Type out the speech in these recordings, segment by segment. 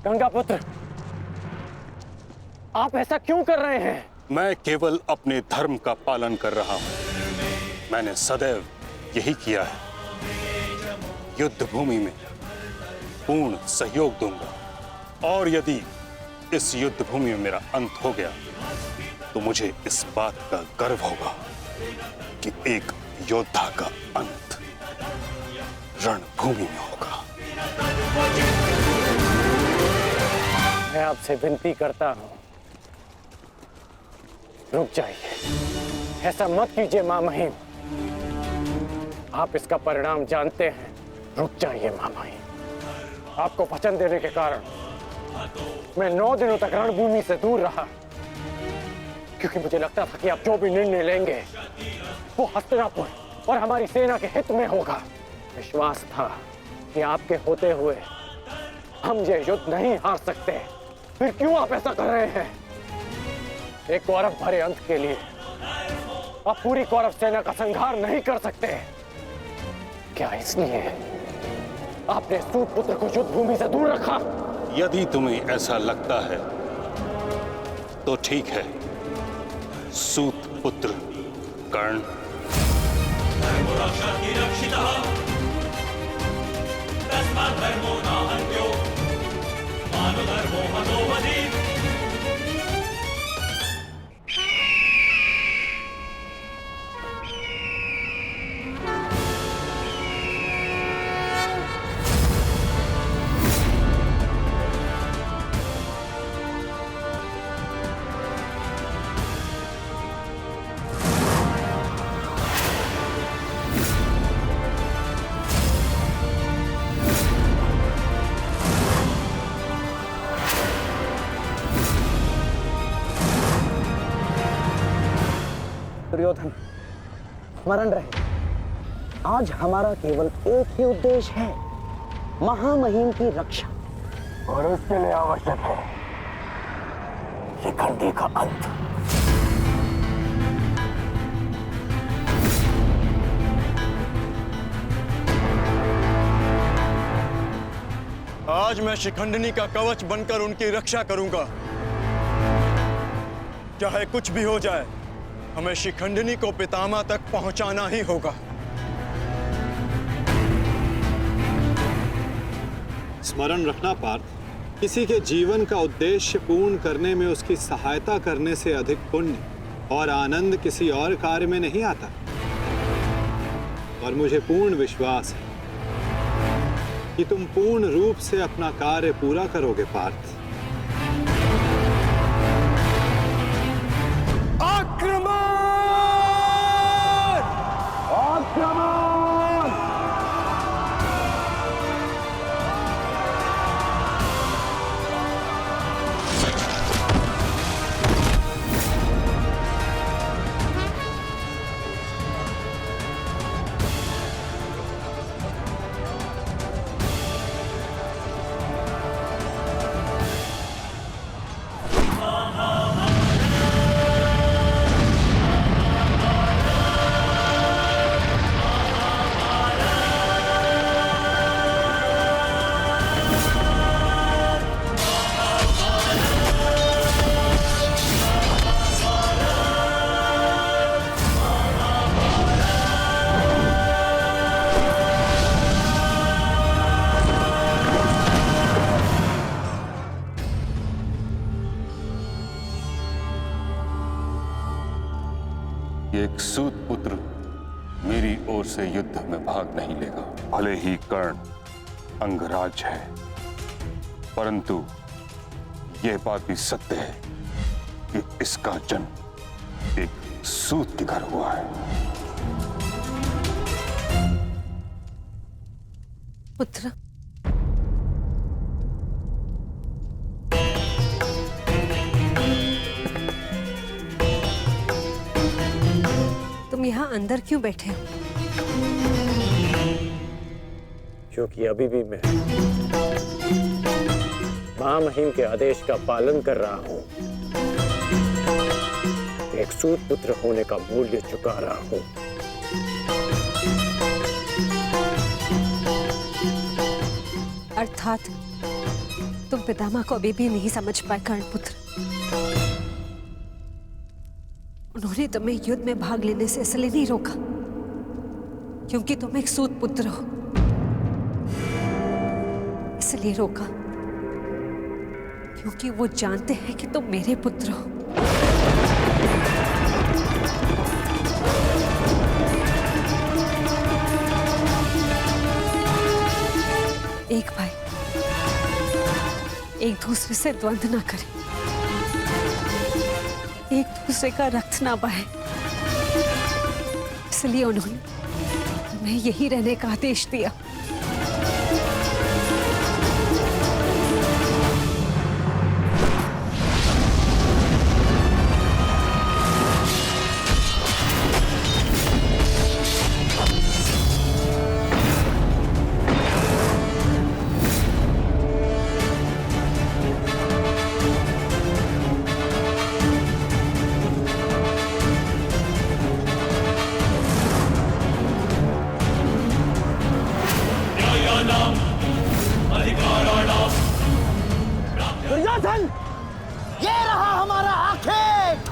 गंगा पुत्र, आप ऐसा क्यों कर रहे हैं? मैं केवल अपने धर्म का पालन कर रहा हूं। मैंने सदैव यही किया है। युद्ध भूमि में पूर्ण सहयोग दूंगा और यदि इस युद्ध भूमि में मेरा अंत हो गया तो मुझे इस बात का गर्व होगा कि एक योद्धा का अंत रणभूमि में होगा। मैं आपसे विनती करता हूं, रुक जाइए। ऐसा मत कीजिए मां महिम। आप इसका परिणाम जानते हैं। रुक जाइए मां महिम। आपको वचन देने के कारण मैं 9 दिनों तक रणभूमि से दूर रहा, क्योंकि मुझे लगता था कि आप जो भी निर्णय लेंगे वो हस्तिनापुर और हमारी सेना के हित में होगा। विश्वास था कि आपके होते हुए हम ये युद्ध नहीं हार सकते। फिर क्यों आप ऐसा कर रहे हैं? एक कौरव भरे अंत के लिए आप पूरी कौरव सेना का संहार नहीं कर सकते। क्या इसलिए आपने सूत पुत्र को युद्ध भूमि से दूर रखा? यदि तुम्हें ऐसा लगता है तो ठीक है। सूत पुत्र कर्ण, दुर्योधन स्मरण रहे, आज हमारा केवल एक ही उद्देश्य है, महामहिम की रक्षा, और उसके लिए आवश्यक है शिखंडी का अंत। आज मैं शिखंडिनी का कवच बनकर उनकी रक्षा करूंगा। चाहे कुछ भी हो जाए, हमें शिखंडिनी को पितामह तक पहुंचाना ही होगा। स्मरण रखना पार्थ, किसी के जीवन का उद्देश्य पूर्ण करने में उसकी सहायता करने से अधिक पुण्य और आनंद किसी और कार्य में नहीं आता। और मुझे पूर्ण विश्वास है कि तुम पूर्ण रूप से अपना कार्य पूरा करोगे पार्थ। एक सूत पुत्र मेरी ओर से युद्ध में भाग नहीं लेगा। भले ही कर्ण अंगराज है, परंतु यह बात भी सत्य है कि इसका जन्म एक सूत के घर हुआ है। पुत्र, तुम यहाँ अंदर क्यों बैठे हो? क्योंकि अभी भी मैं महामहिम के आदेश का पालन कर रहा हूं। एक सूत पुत्र होने का मूल्य चुका रहा हूं। अर्थात तुम पितामह को अभी भी नहीं समझ पाए कर्णपुत्र। उन्होंने तुम्हें युद्ध में भाग लेने से इसलिए नहीं रोका क्योंकि तुम एक सूत पुत्र हो, इसलिए रोका क्योंकि वो जानते हैं कि तुम मेरे पुत्र हो। एक भाई एक दूसरे से द्वंद्व ना करे, एक दूसरे का रक्त ना बहे, इसलिए उन्होंने तुम्हें यही रहने का आदेश दिया। दुर्योधन, ये रहा हमारा आखेट।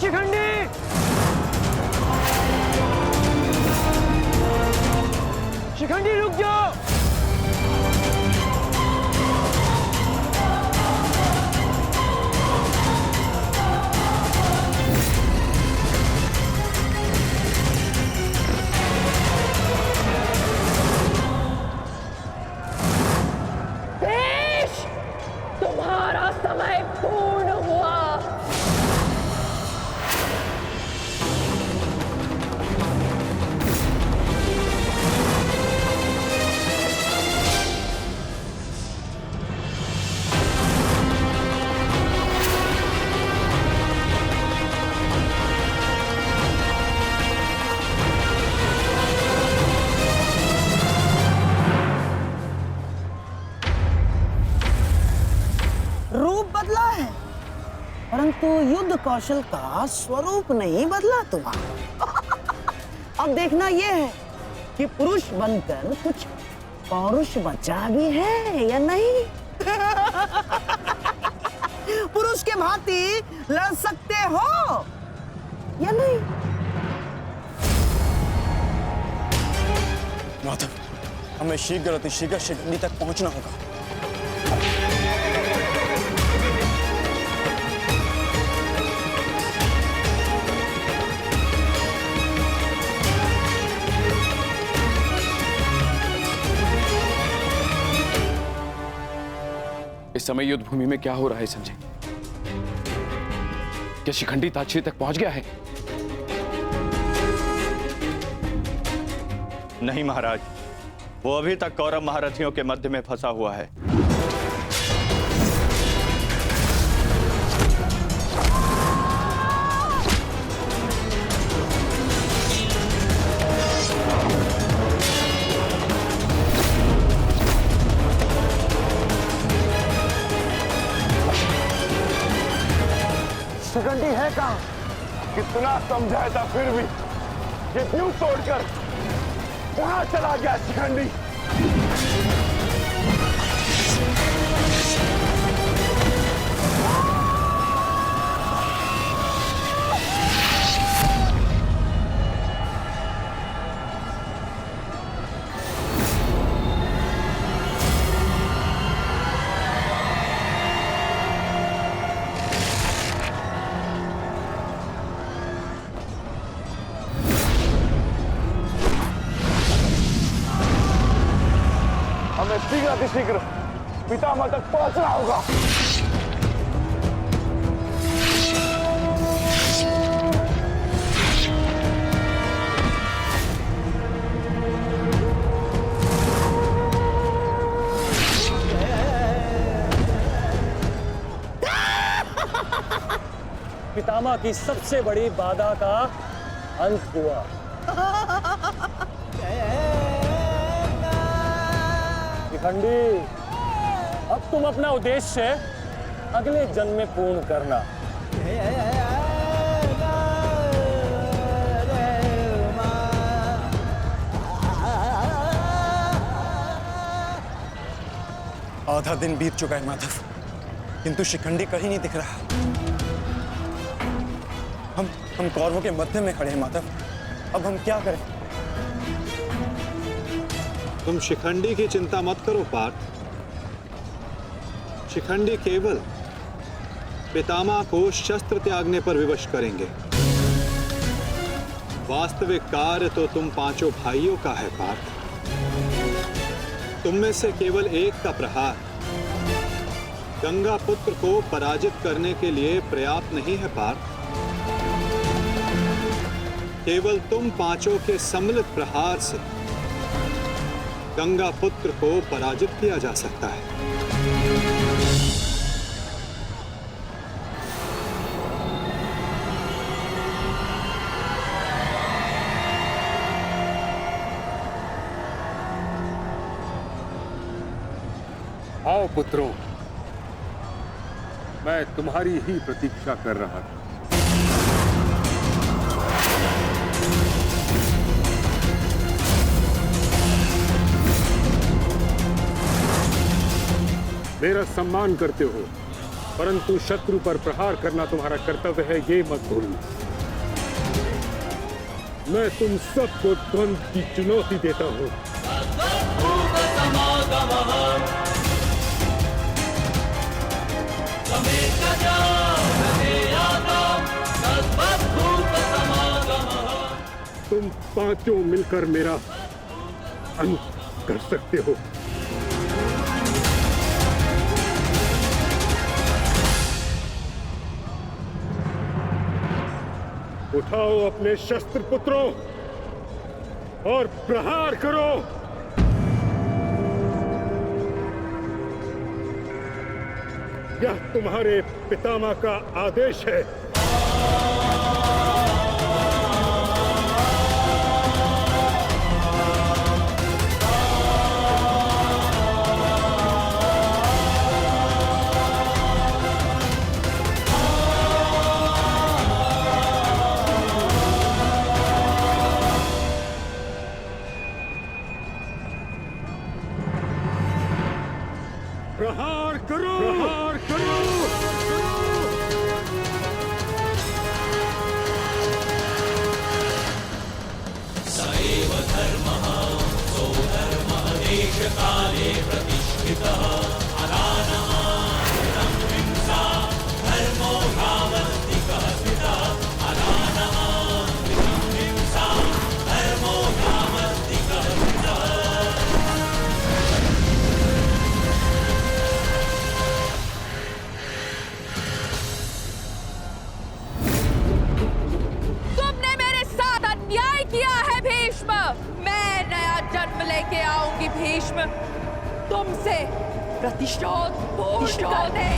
शिखंडी, शिखंडी रुक जाओ। देश, तुम्हारा समय पूर्ण हुआ। रूप बदला है परंतु युद्ध कौशल का स्वरूप नहीं बदला तुम्हारा। अब देखना यह है कि पुरुष बनकर कुछ पौरुष बचा भी है या नहीं। पुरुष के भांति लड़ सकते हो या नहीं। माधव, हमें शीघ्र अतिशीघ्र शिखंडी तक पहुंचना होगा। इस समय युद्ध भूमि में क्या हो रहा है संजय? क्या शिखंडी तालछी तक पहुंच गया है? नहीं महाराज, वो अभी तक कौरव महारथियों के मध्य में फंसा हुआ है। शिखंडी है कहाँ? कितना समझाया था फिर भी ये न्यू तोड़कर कहाँ चला गया शिखंडी? हमें शीघ्र शीघ्र पितामह तक पहुंचना होगा। पितामह की सबसे बड़ी बाधा का अंत हुआ। शिखंडी, अब तुम अपना उद्देश्य अगले जन्म में पूर्ण करना। आधा दिन बीत चुका है माधव, किंतु शिखंडी कहीं नहीं दिख रहा। हम कौरवों के मध्य में खड़े हैं माधव, अब हम क्या करें? तुम शिखंडी की चिंता मत करो पार्थ। शिखंडी केवल पितामह को शस्त्र त्यागने पर विवश करेंगे। वास्तविक कार्य तो तुम पांचों भाइयों का है पार्थ। तुम में से केवल एक का प्रहार गंगा पुत्र को पराजित करने के लिए पर्याप्त नहीं है पार्थ। केवल तुम पांचों के सम्मिलित प्रहार से गंगा पुत्र को पराजित किया जा सकता है। आओ पुत्रों, मैं तुम्हारी ही प्रतीक्षा कर रहा था। मेरा सम्मान करते हो, परंतु शत्रु पर प्रहार करना तुम्हारा कर्तव्य है, ये मत भूलना। मैं तुम सबको द्वंद्व की चुनौती देता हूं। तुम पांचों मिलकर मेरा अंत कर सकते हो। उठाओ अपने शस्त्र पुत्रों और प्रहार करो। यह तुम्हारे पितामह का आदेश है। प्रहार करो, प्रहार करो। सैव धर्मः सो धर्मः देश काले प्रतिष्ठितः अनानः हिंसा धर्मो भावस्तिकः स्थितः अनानः हिंसा धर्मो भावस्तिकः स्थितः। मैं नया जन्म लेके आऊंगी भीष्म, तुमसे प्रतिशोध पूर्ण करने।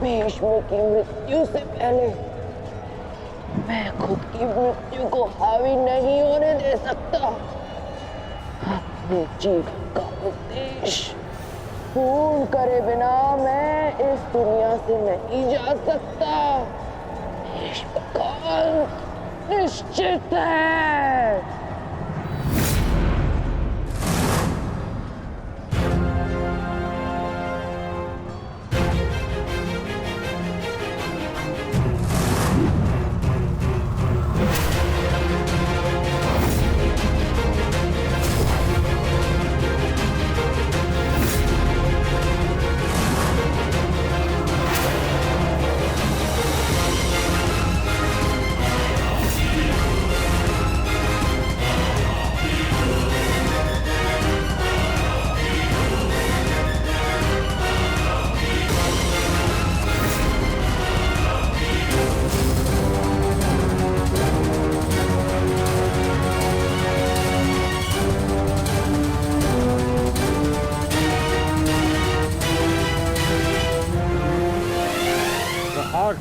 भीष्म की मृत्यु से पहले मैं खुद की मृत्यु को हावी नहीं होने दे सकता। अपने जीवन का उद्देश्य पूर्ण करे बिना मैं इस दुनिया से नहीं जा सकता। भीष्म का अंत निश्चित है।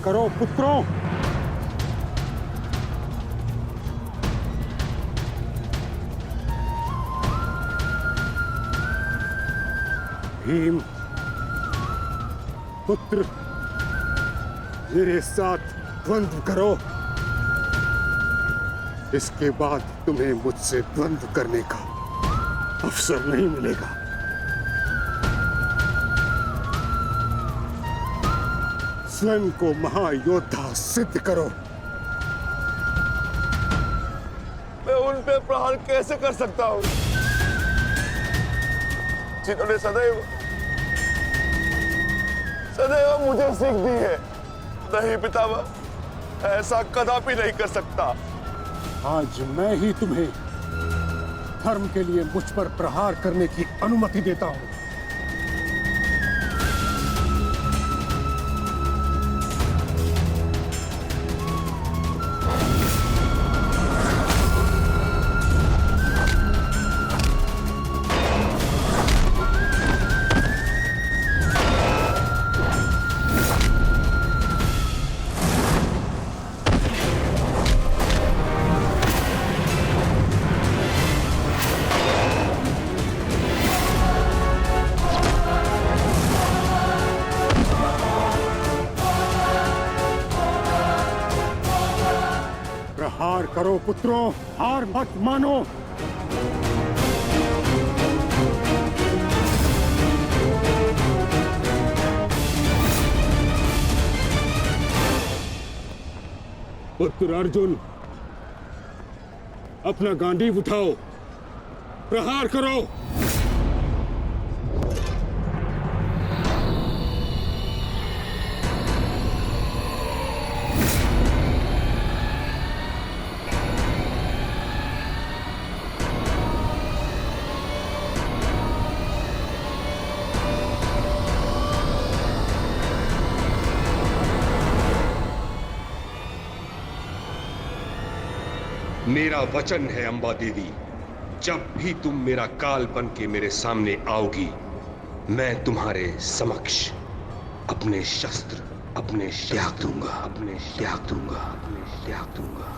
करो पुत्रों। भीम पुत्र, मेरे साथ द्वंद्व करो। इसके बाद तुम्हें मुझसे द्वंद्व करने का अवसर नहीं मिलेगा। स्वयं को महायोद्धा सिद्ध करो। मैं उन पे प्रहार कैसे कर सकता हूं जिन्होंने सदैव मुझे सीख दी है? नहीं पितामह, ऐसा कदापि नहीं कर सकता। आज मैं ही तुम्हें धर्म के लिए मुझ पर प्रहार करने की अनुमति देता हूं। प्रहार करो पुत्रों, हार मत मानो। पुत्र अर्जुन, अपना गांडीव उठाओ, प्रहार करो। मेरा वचन है अंबा देवी, जब भी तुम मेरा काल बन के मेरे सामने आओगी, मैं तुम्हारे समक्ष अपने शस्त्र त्याग दूंगा, त्याग दूंगा।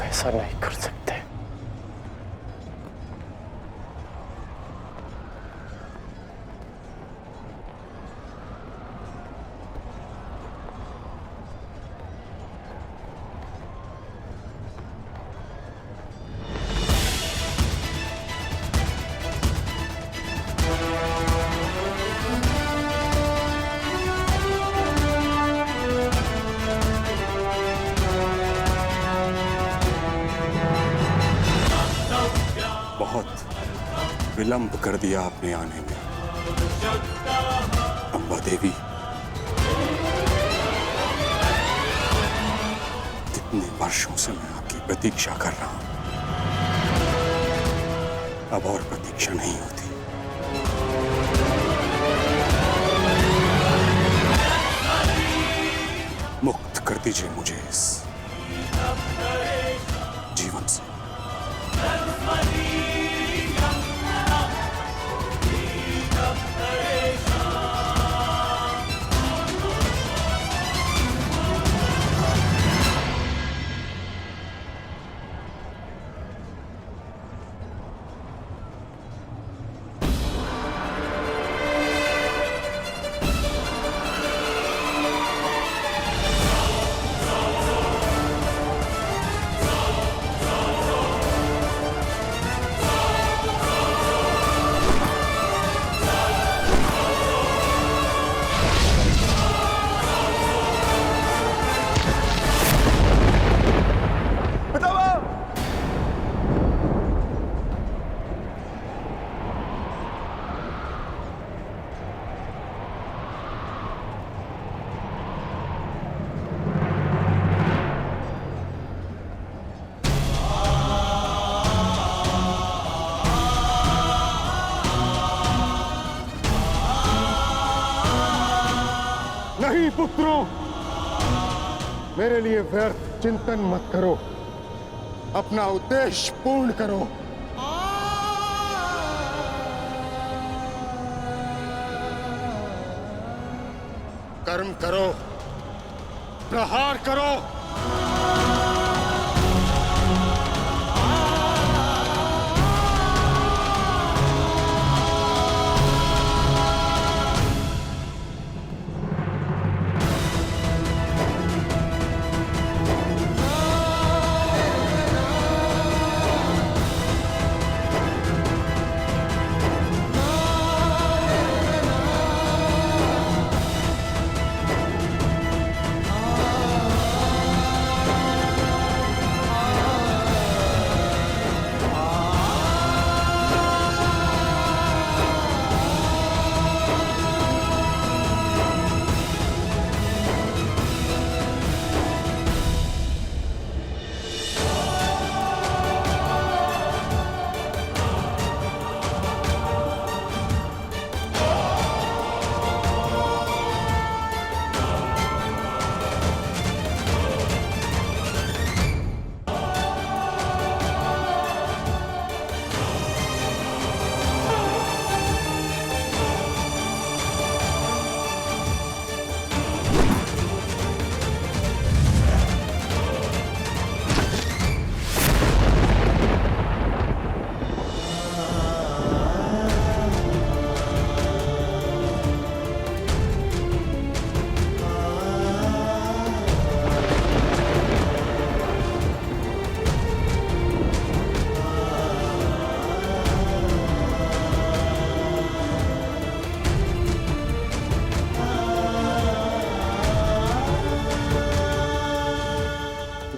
ऐसा नहीं कर सकते। विलंब कर दिया आपने आने में अंबा देवी। कितने वर्षों से मैं आपकी प्रतीक्षा कर रहा हूं, अब और प्रतीक्षा नहीं होती। मुक्त कर दीजिए मुझे इस जीवन से। पुत्रों, मेरे लिए व्यर्थ चिंतन मत करो, अपना उद्देश्य पूर्ण करो। कर्म करो, प्रहार करो।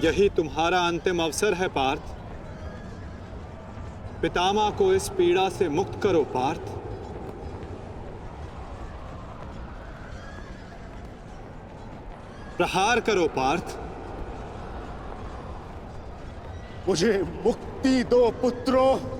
यही तुम्हारा अंतिम अवसर है पार्थ। पितामह को इस पीड़ा से मुक्त करो पार्थ। प्रहार करो पार्थ। मुझे मुक्ति दो पुत्रों।